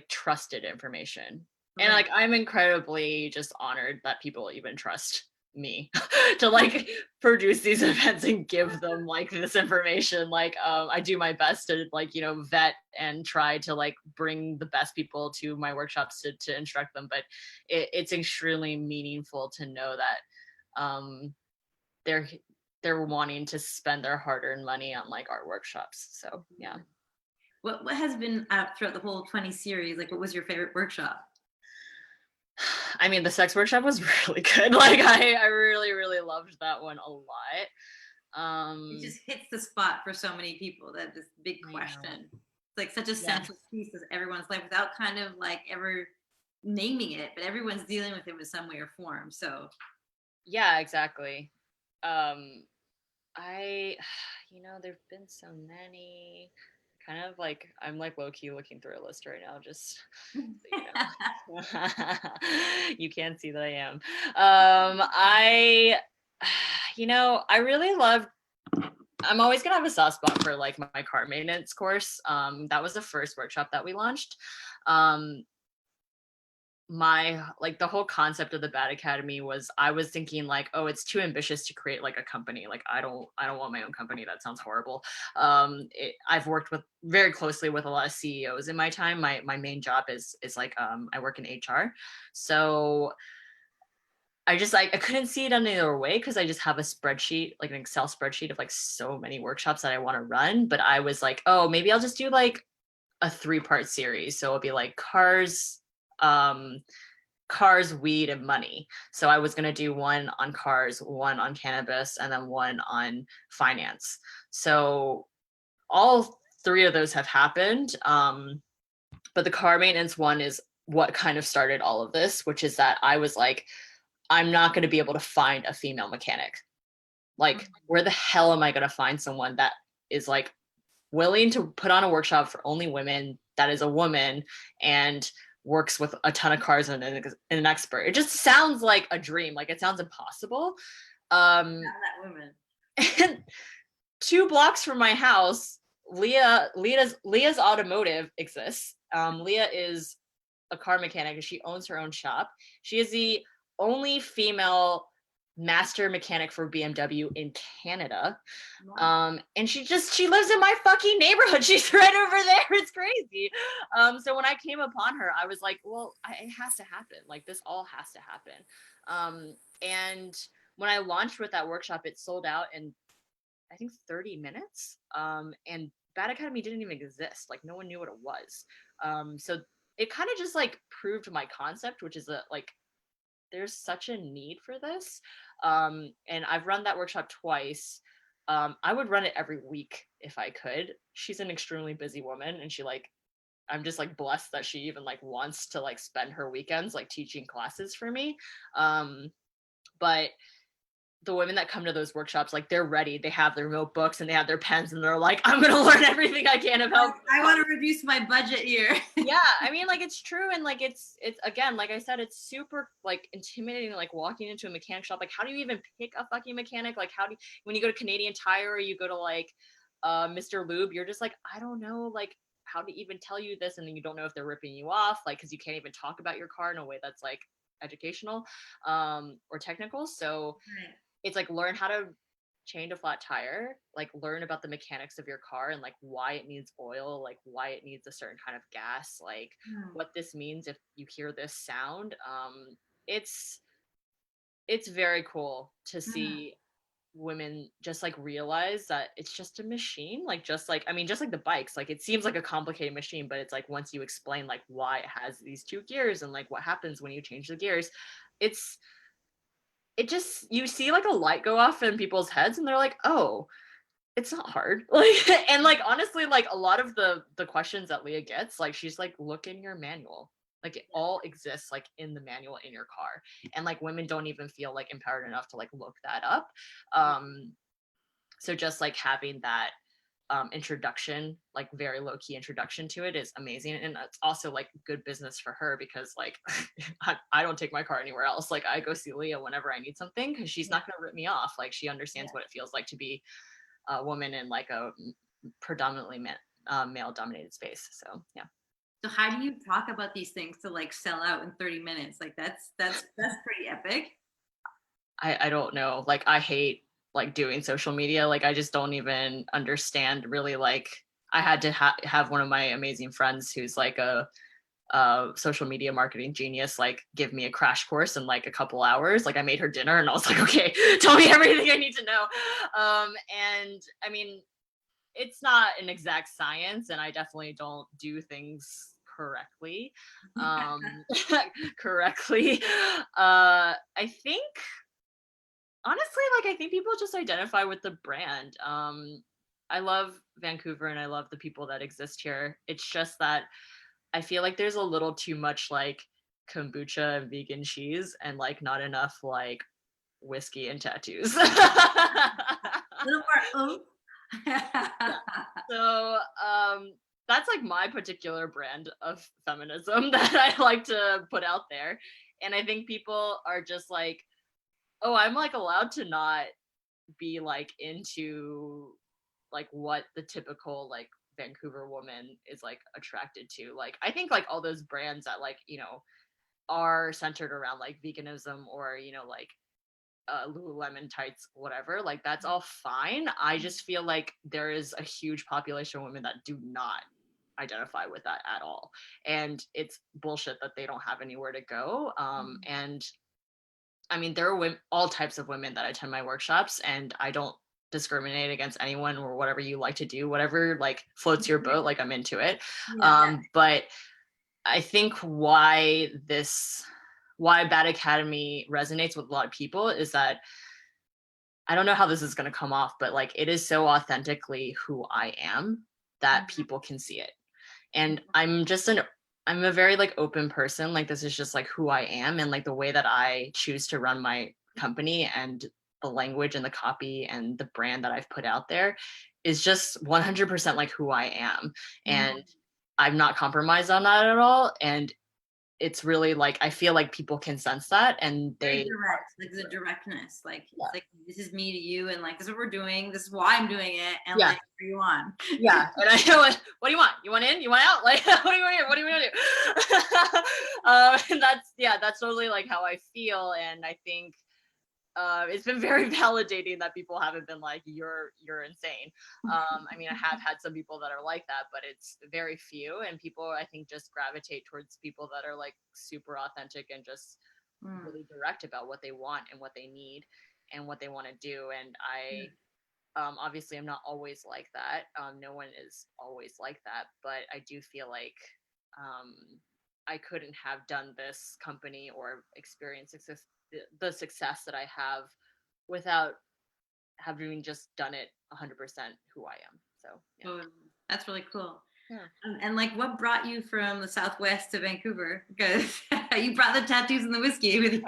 trusted information. And like, I'm incredibly just honored that people even trust me to like produce these events and give them like this information. Like, I do my best to like, you know, vet and try to like bring the best people to my workshops to instruct them. But it's extremely meaningful to know that they're wanting to spend their hard-earned money on like art workshops. So yeah. What has been throughout the whole 20 series, like what was your favorite workshop? I mean, the sex workshop was really good. Like, I really, really loved that one a lot. It just hits the spot for so many people, that this big question. It's like such a central piece of everyone's life without kind of like ever naming it, but everyone's dealing with it in some way or form. So yeah, exactly. You know, there've been so many. Kind of like, I'm like low-key looking through a list right now, just so you know. You can't see that I am. You know, I really love, I'm always gonna have a soft spot for like my car maintenance course. That was the first workshop that we launched. My like the whole concept of the Bad Academy was, I was thinking like, oh, it's too ambitious to create like a company. Like, I don't want my own company. That sounds horrible. I've worked with very closely with a lot of CEOs in my time. My main job is like, I work in HR. So I just like, I couldn't see it any other way, because I just have a spreadsheet, like an Excel spreadsheet of like so many workshops that I want to run. But I was like, oh, maybe I'll just do like a 3-part series. So it'll be like cars, weed, and money. So I was going to do one on cars, one on cannabis, and then one on finance. So all 3 of those have happened. But the car maintenance one is what kind of started all of this, which is that I was like, I'm not going to be able to find a female mechanic. Like, where the hell am I going to find someone that is like willing to put on a workshop for only women, that is a woman, and works with a ton of cars and an expert? It just sounds like a dream. Like, it sounds impossible. not that woman. 2 blocks from my house, Leah's Automotive exists. Leah is a car mechanic and she owns her own shop. She is the only female master mechanic for BMW in Canada. And she lives in my fucking neighborhood. She's right over there. It's crazy. So when I came upon her, I was like, well, it has to happen. Like, this all has to happen. And when I launched with that workshop, it sold out in, I think, 30 minutes. And Bad Academy didn't even exist. Like, no one knew what it was. So it kind of just like proved my concept, which is that like there's such a need for this. And I've run that workshop twice. I would run it every week if I could. She's an extremely busy woman, and I'm just like blessed that she even like wants to like spend her weekends like teaching classes for me. But the women that come to those workshops, like, they're ready. They have their notebooks and they have their pens and they're like, I'm going to learn everything I can about. I want to reduce my budget here. Yeah. I mean, like, it's true. And like, it's again, like I said, it's super like intimidating, like walking into a mechanic shop. Like, how do you even pick a fucking mechanic? Like, when you go to Canadian Tire or you go to like, Mr. Lube, you're just like, I don't know, like, how to even tell you this. And then you don't know if they're ripping you off, like, cause you can't even talk about your car in a way that's like educational, or technical. So right. It's like, learn how to change a flat tire, like learn about the mechanics of your car and like why it needs oil, like why it needs a certain kind of gas, like what this means if you hear this sound. It's very cool to see women just like realize that it's just a machine, like just like the bikes, like it seems like a complicated machine, but it's like once you explain like why it has these 2 gears and like what happens when you change the gears, it just, you see like a light go off in people's heads and they're like, oh, it's not hard. Like, and like, honestly, like a lot of the questions that Leah gets, like, she's like, look in your manual. Like, it all exists like in the manual in your car. And like, women don't even feel like empowered enough to like look that up. So just like having that introduction, like very low-key introduction to it, is amazing. And it's also like good business for her because like I don't take my car anywhere else. Like, I go see Leah whenever I need something because she's not going to rip me off. Like, she understands what it feels like to be a woman in like a predominantly male dominated space. So yeah. So how do you talk about these things to like sell out in 30 minutes? Like, that's pretty epic. I don't know. Like, I hate like doing social media. Like, I just don't even understand really. Like, I had to have one of my amazing friends who's like a social media marketing genius, like give me a crash course in like a couple hours. Like, I made her dinner and I was like, okay, tell me everything I need to know. And I mean, it's not an exact science and I definitely don't do things correctly. I think, honestly, like, I think people just identify with the brand. I love Vancouver and I love the people that exist here. It's just that I feel like there's a little too much like kombucha and vegan cheese and like not enough like whiskey and tattoos. A little more oomph. Yeah. So that's like my particular brand of feminism that I like to put out there. And I think people are just like, oh, I'm like allowed to not be like into like what the typical like Vancouver woman is like attracted to. Like, I think like all those brands that like, you know, are centered around like veganism or, you know, like Lululemon tights, whatever, like that's all fine. I just feel like there is a huge population of women that do not identify with that at all. And it's bullshit that they don't have anywhere to go. And I mean, there are all types of women that attend my workshops, and I don't discriminate against anyone or whatever you like to do, whatever like floats your boat, like I'm into it. But I think why Bad Academy resonates with a lot of people is that, I don't know how this is going to come off, but like it is so authentically who I am that people can see it. And I'm a very like open person. Like, this is just like who I am, and like the way that I choose to run my company and the language and the copy and the brand that I've put out there is just 100% like who I am. And I've not compromised on that at all. And it's really like, I feel like people can sense that, and Very they direct, like the directness, like yeah. it's like this is me to you, and like this is what we're doing, this is why I'm doing it, and Yeah. like are you on? Yeah, and I know what do you want? You want in? You want out? Like, what do you want here? What do you want to do? And that's totally like how I feel, and I think it's been very validating that people haven't been like, you're insane. I mean, I have had some people that are like that, but it's very few, and people I think just gravitate towards people that are like super authentic and just really direct about what they want and what they need and what they want to do. And I obviously I'm not always like that. No one is always like that, but I do feel like I couldn't have done this company or experience the success that I have without having just done it 100% who I am. So yeah. Oh, that's really cool. Yeah. And like, what brought you from the Southwest to Vancouver? Because you brought the tattoos and the whiskey with you.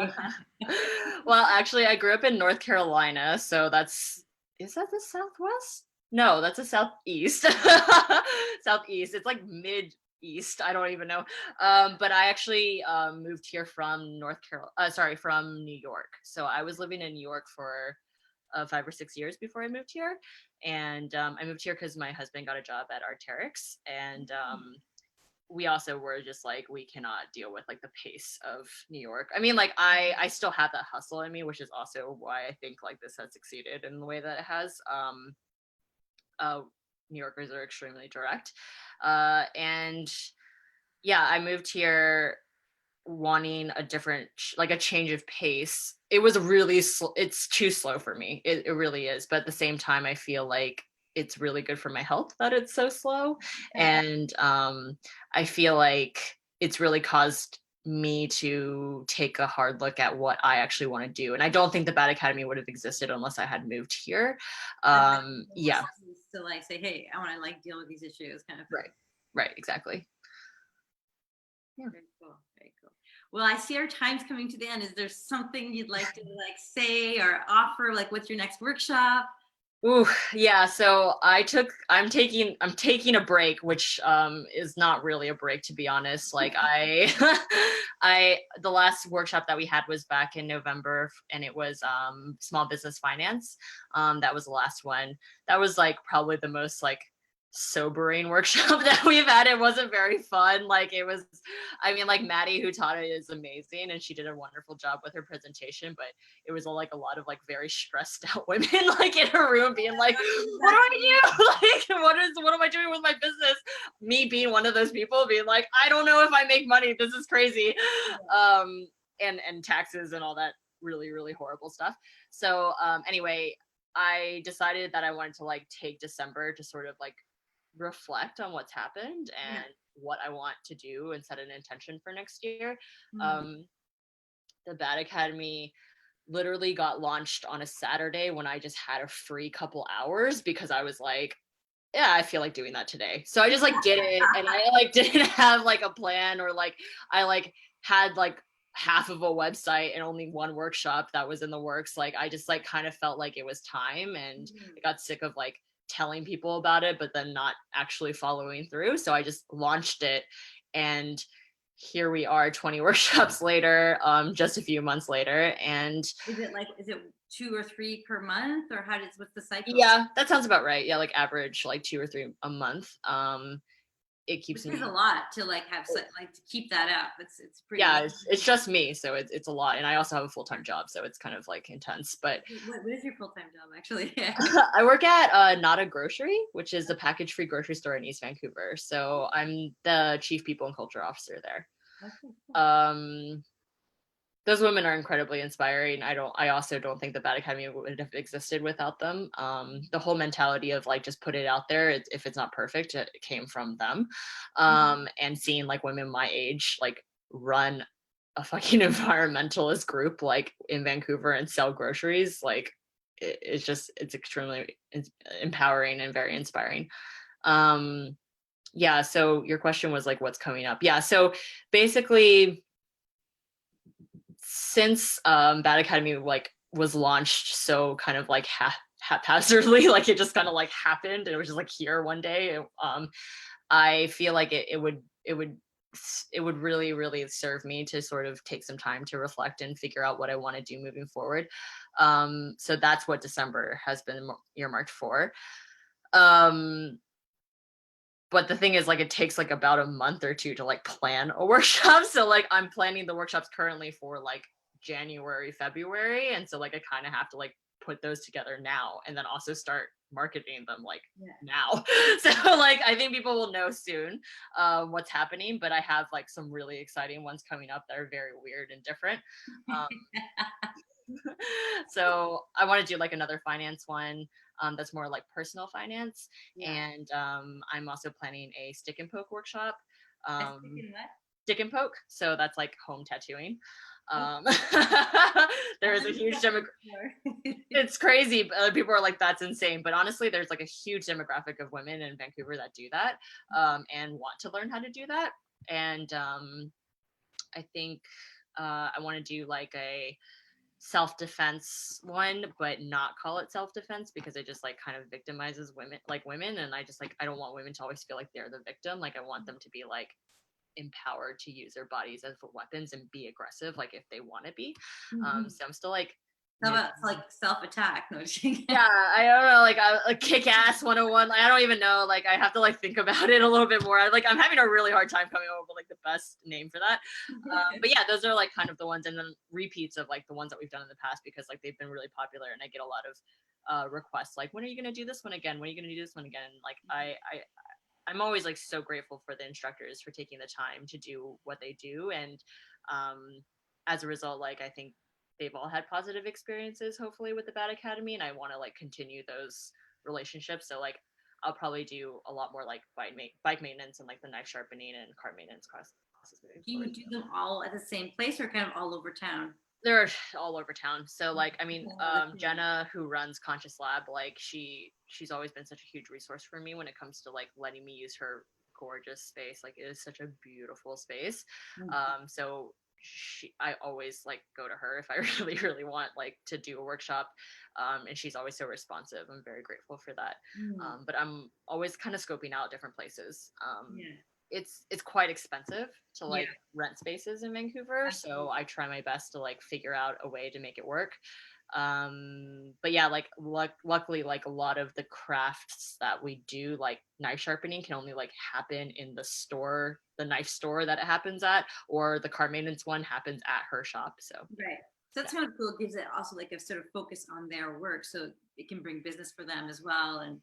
Well, actually, I grew up in North Carolina, so is that the Southwest? No, that's the Southeast. Southeast. It's like mid east. I don't even know. But I actually moved here from from New York. So I was living in New York for 5 or 6 years before I moved here. And I moved here because my husband got a job at Arc'teryx, and we also were just like, we cannot deal with like the pace of New York. I mean, like I still have that hustle in me, which is also why I think like this has succeeded in the way that it has. New Yorkers are extremely direct. And yeah, I moved here wanting a different, like a change of pace. It was really, it's too slow for me. It really is. But at the same time, I feel like it's really good for my health that it's so slow. And I feel like it's really caused me to take a hard look at what I actually want to do. And I don't think the Bad Academy would have existed unless I had moved here. Yeah. To like say, hey, I want to like deal with these issues kind of thing. Right, exactly. Yeah. Very cool. Very cool. Well, I see our time's coming to the end. Is there something you'd like to like say or offer? Like, what's your next workshop? Ooh, yeah. So I'm taking a break, which is not really a break, to be honest. Like the last workshop that we had was back in November, and it was small business finance. That was the last one. That was like probably the most like sobering workshop that we've had. It wasn't very fun. Like it was, I mean, like Maddie who taught it is amazing, and she did a wonderful job with her presentation, but it was like a lot of like very stressed out women like in her room being like, what do I do? Like what am I doing with my business? Me being one of those people being like, I don't know if I make money, this is crazy. And taxes and all that really, really horrible stuff. So anyway, I decided that I wanted to like take December to sort of like reflect on what's happened and what I want to do and set an intention for next year. The Bad Academy literally got launched on a Saturday when I just had a free couple hours because I was like, yeah, I feel like doing that today. So I just like did it, and I like didn't have like a plan, or like I like had like half of a website and only one workshop that was in the works. Like I just like kind of felt like it was time, and I got sick of like telling people about it but then not actually following through. So I just launched it, and here we are 20 workshops later, just a few months later. And is it 2 or 3 per month, or what's the cycle? Yeah, that sounds about right. Yeah, like average like 2 or 3 a month. It keeps me. There's a lot to like have like to keep that up. It's pretty. Yeah, it's just me, so it's a lot, and I also have a full-time job, so it's kind of like intense. But what is your full-time job actually? I work at Not a Grocery, which is a package-free grocery store in East Vancouver. So I'm the chief people and culture officer there. Okay, cool. Those women are incredibly inspiring. I also don't think the Bad Academy would have existed without them. The whole mentality of like, just put it out there. If it's not perfect, it came from them. And seeing like women my age, like run a fucking environmentalist group, like in Vancouver, and sell groceries, like it's extremely empowering and very inspiring. Yeah. So your question was like, what's coming up? Yeah. So basically, since Bad Academy like was launched so kind of like haphazardly, like it just kind of like happened, and it was just like here one day. I feel like it would it would really, really serve me to sort of take some time to reflect and figure out what I want to do moving forward. So that's what December has been earmarked for. But the thing is, like, it takes like about a month or two to like plan a workshop. So like I'm planning the workshops currently for like January, February. And so like I kind of have to like put those together now and then also start marketing them like now. So like I think people will know soon what's happening, but I have like some really exciting ones coming up that are very weird and different. So I want to do like another finance one that's more like personal finance. And I'm also planning a stick and poke workshop. Stick and poke. So that's like home tattooing. There is a huge it's crazy. Other people are like, that's insane. But honestly, there's like a huge demographic of women in Vancouver that do that and want to learn how to do that. And I think I want to do like a self-defense one, but not call it self-defense because it just like kind of victimizes women. And I just like, I don't want women to always feel like they're the victim. Like I want them to be like empowered to use their bodies as weapons and be aggressive, like if they want to be. So I'm still like, how about like self-attack? No, yeah, I don't know, like a kick-ass 101. Like, I don't even know, like I have to like think about it a little bit more. I'm having a really hard time coming up with like the best name for that. But yeah, those are like kind of the ones, and then repeats of like the ones that we've done in the past because like they've been really popular, and I get a lot of requests like, when are you going to do this one again? When are you going to do this one again? Like I'm always like so grateful for the instructors for taking the time to do what they do. And as a result, like I think they've all had positive experiences, hopefully, with the Bad Academy. And I want to like continue those relationships. So like I'll probably do a lot more like bike maintenance and like the knife sharpening and car maintenance classes. Do you do them all at the same place or kind of all over town? They're all over town. So like, I mean, Jenna, who runs ConsciousLab, like she's always been such a huge resource for me when it comes to like letting me use her gorgeous space. Like it is such a beautiful space. So I always like go to her if I really, really want like to do a workshop. And she's always so responsive. I'm very grateful for that. But I'm always kind of scoping out different places. It's quite expensive to like rent spaces in Vancouver. So I try my best to like figure out a way to make it work. But yeah, like luckily, like a lot of the crafts that we do, like knife sharpening, can only like happen in the store, the knife store that it happens at, or the car maintenance one happens at her shop. So so that's kind of cool. It gives it also like a sort of focus on their work, so it can bring business for them as well, and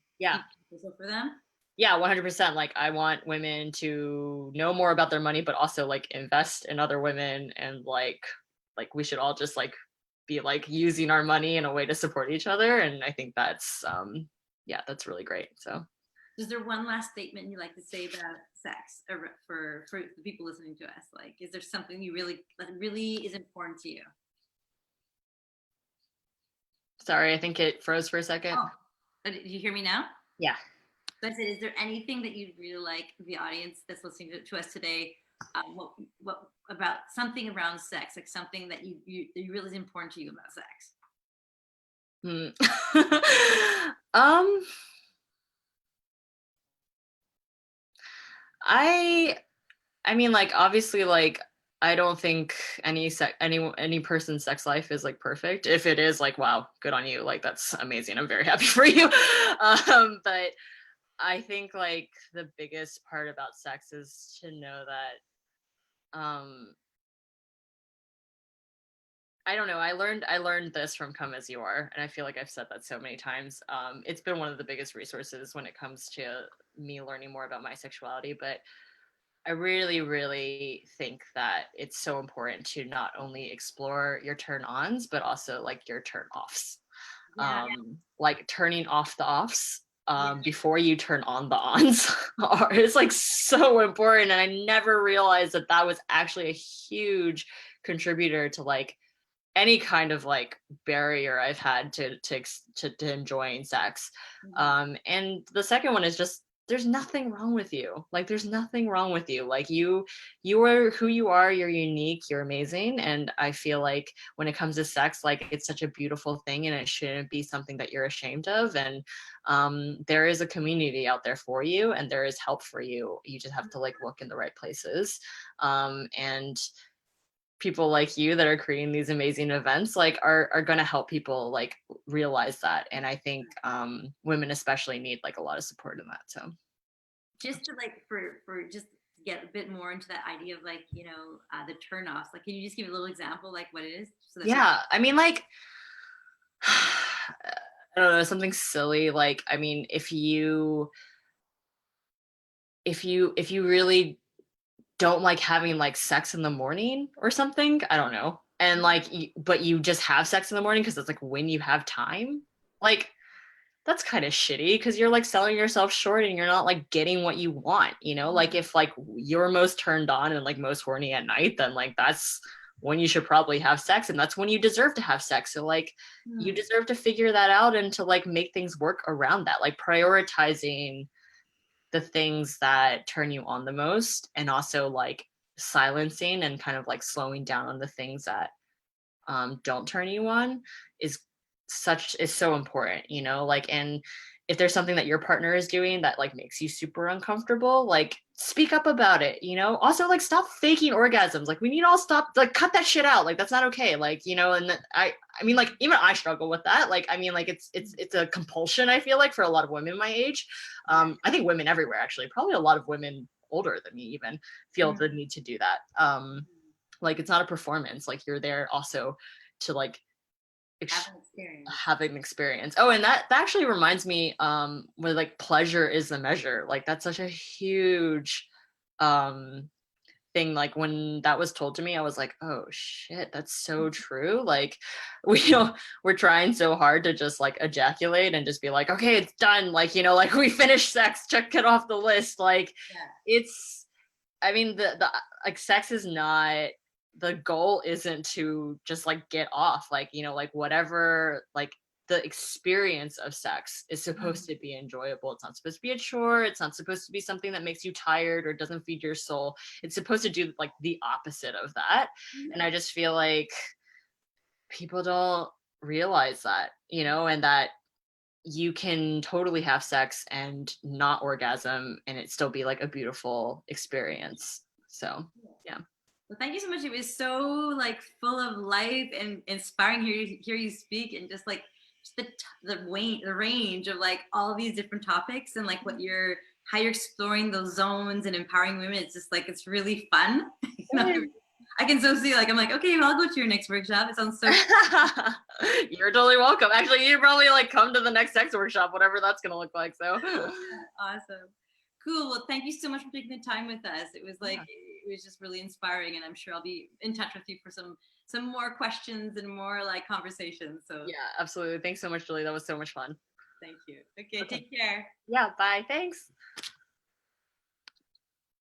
for them. Yeah, 100%. Like I want women to know more about their money, but also like invest in other women, and like we should all just like be like using our money in a way to support each other. And I think that's that's really great. So is there one last statement you like to say about sex for the people listening to us? Like, is there something you that really is important to you? Sorry, I think it froze for a second. Did you hear me now? Yeah. So I said, is there anything that you'd really like the audience that's listening to us today, what about something around sex, like something that you really is important to you about sex? I mean, like obviously, like I don't think any person's sex life is like perfect. If it is, like, wow, good on you. Like that's amazing. I'm very happy for you. But I think like the biggest part about sex is to know that I don't know. I learned this from Come As You Are, and I feel like I've said that so many times. It's been one of the biggest resources when it comes to me learning more about my sexuality. But I really, really think that it's so important to not only explore your turn-ons, but also like your turn-offs. Like turning off the offs before you turn on the ons is like so important. And I never realized that was actually a huge contributor to like any kind of like barrier I've had to enjoying sex. And the second one is just there's nothing wrong with you. Like, there's nothing wrong with you. Like, you are who you are. You're unique. You're amazing. And I feel like when it comes to sex, like, it's such a beautiful thing, and it shouldn't be something that you're ashamed of. And there is a community out there for you, and there is help for you. You just have to like look in the right places. And people like you that are creating these amazing events like are going to help people like realize that. And I think women especially need like a lot of support in that. So Just to like for just get a bit more into that idea of like, you know, the turnoffs, like can you just give a little example like what it is, so that yeah, I mean, like I don't know, something silly, like, I mean, if you really don't like having like sex in the morning or something, I don't know, and like but you just have sex in the morning because it's like when you have time, like that's kind of shitty because you're like selling yourself short and you're not like getting what you want, you know? Like if like you're most turned on and like most horny at night, then like that's when you should probably have sex, and that's when you deserve to have sex. So like you deserve to figure that out and to like make things work around that, like prioritizing the things that turn you on the most, and also like silencing and kind of like slowing down on the things that don't turn you on is so important, you know? Like, and if there's something that your partner is doing that like makes you super uncomfortable, like speak up about it, you know? Also like stop faking orgasms. Like we need to all stop, like cut that shit out. Like that's not okay. Like, you know, and I mean like even I struggle with that. Like I mean like it's a compulsion, I feel like, for a lot of women my age. I think women everywhere actually, probably a lot of women older than me even feel the need to do that. Like it's not a performance, like you're there also to like have an experience. Oh, and that actually reminds me, where like pleasure is the measure, like that's such a huge thing. Like when that was told to me, I was like, oh shit, that's so true. Like we're trying so hard to just like ejaculate and just be like, okay, it's done, like, you know, like we finished sex, check it off the list. Like it's, I mean, the like sex is not, the goal isn't to just like get off, like, you know, like whatever, like the experience of sex is supposed to be enjoyable. It's not supposed to be a chore. It's not supposed to be something that makes you tired or doesn't feed your soul. It's supposed to do like the opposite of that. And I just feel like people don't realize that, you know, and that you can totally have sex and not orgasm and it still be like a beautiful experience. So yeah. Well, thank you so much. It was so like full of life and inspiring hear you speak, and just like just the range of like all these different topics, and like how you're exploring those zones and empowering women. It's just like it's really fun. You know, I can so see, like I'm like, okay, well, I'll go to your next workshop. It sounds so You're totally welcome. Actually, you probably like come to the next sex workshop, whatever that's gonna look like. So awesome. Cool. Well, thank you so much for taking the time with us. It was like it was just really inspiring, and I'm sure I'll be in touch with you for some more questions and more like conversations. So yeah, absolutely. Thanks so much, Julie. That was so much fun. Thank you. Okay, take care. Yeah, bye. Thanks.